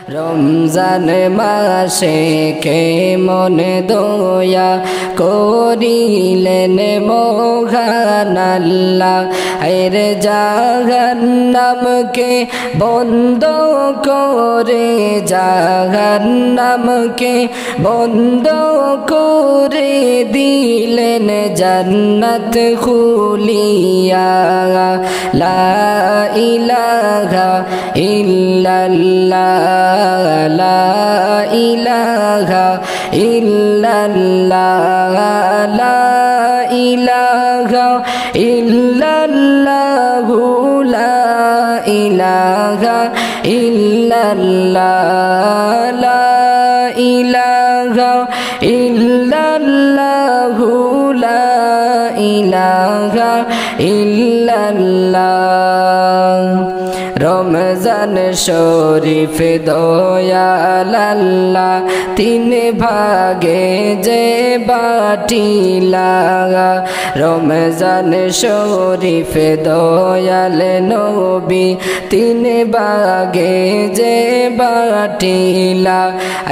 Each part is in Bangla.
রমজান মাসে কেমন দয়া করিলেন মহান আল্লাহ এর জাহান্নামকে বন্ধ করে জাহান্নামকে বন্ধ করে দিলেন জান্নাত খুলিয়া লা ইলাহা ইল্লাল্লাহ লা ইলাহা ইল্লাল্লাহ লা ইলাহা ইল্লাল্লাহ লা ইলাহা ইল্লাল্লাহ লা ইলাহা ইল্লাল্লাহ লা ইলাহা ইল্লাল্লাহ রমজান শরীফ দয়াল আল্লাহ তিন ভাগে যে বাটিলা রমজান শরীফ দয়াল নবী তিন ভাগে যে বাটিলা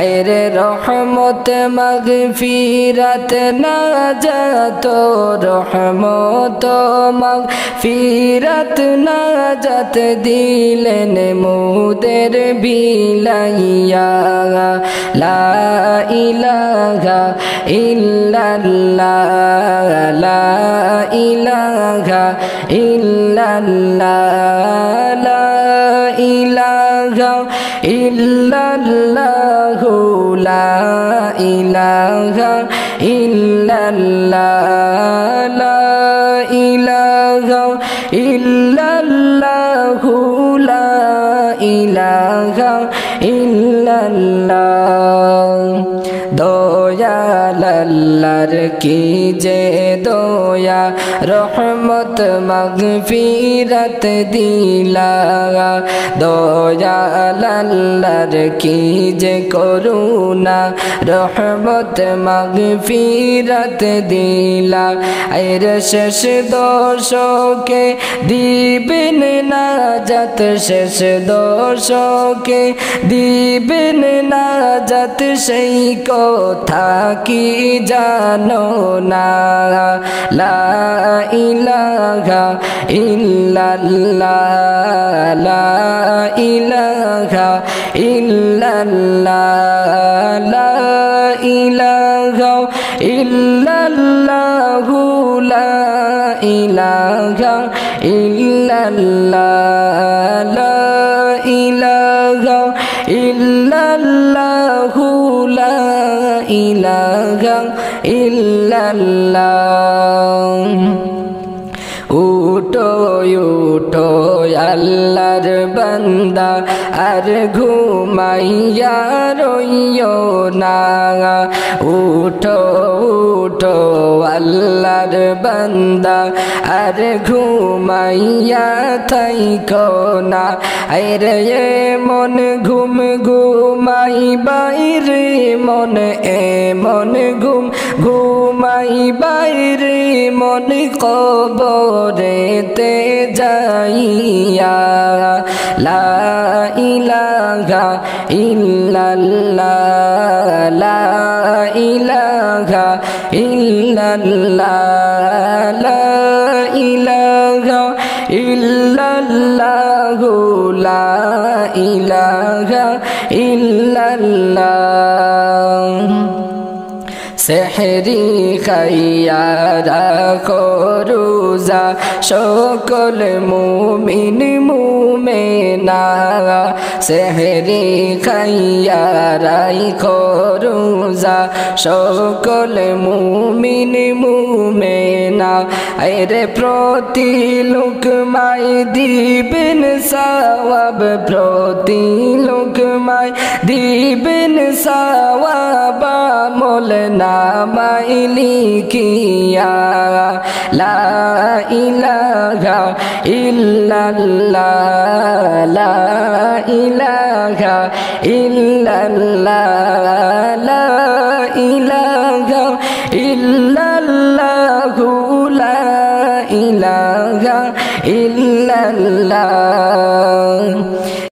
আরে রহমত মাগফিরাত নাজাত রহমত মাগফিরাত নাজাত দিলেন মুদের বিলাইয়া লা ইলাহা ইল্লাল্লাহ লা ইলাহা ইল্লাল্লাহ লা ইলাহা ইল্লাল্লাহ লা ইলাহা ইল্লাল্লাহ লা ইলাহা ইল্লাল্লাহ লা ইলাহা ইল্লাল্লাহ দয়াল আল্লাহর কি যে দয়া রহমত মাগফিরাত দিলা দয়াল আল্লাহর কি যে করুণা রহমত মাগফিরাত দিলা এর শেষ দশকে দিবেন নাজাত শেষ দশকে দিবেন নাজাত সেই কথা কি জানো না লা ইলাহা ইল্লাল্লাহ লা ইলাহা ইল্লাল্লাহ লা ইলাহা ইল্লাল্লাহ লা ইলাহা ইল্লাল্লাহ লা ইলাহা ইল্লাল্লাহ লা ইলাহা ইল্লাল্লাহ উঠো উঠো আল্লাহর বান্দা আর ঘুমাইয়া রইও না উঠো উঠো আল্লাহর বান্দা আর ঘুমাইয়া থাইকো না আরে মন ঘুম ঘুমাই বাইরে মন মন ঘুম ঘুমাই বাইরে মন কবরেতে যাইয়া লা ইলাহা ইল্লাল্লাহ লা ইলাহা ইল্লাল্লাহ লা ইলাহা ইল্লাল্লাহ লা ইলাহা ইল্লাল্লাহ সেহরি খাইয়া রাখো রোজা সকল মুমিন মুমেনা সেহরি খাইয়া রাখো রোজা সকল মুমিন মুমেনা আরে প্রতি লোকমাই দিবেন সওয়াব প্রতি লোকমাই দিবেন সওয়াব আমল নামাই লিখিয়া লা ইলাহা ইল্লাল্লাহ লা ইলাহা ইল্লাল্লাহ লা ইলাহা ইল্লাল্লাহ লা ইলাহা ইল্লাল্লাহ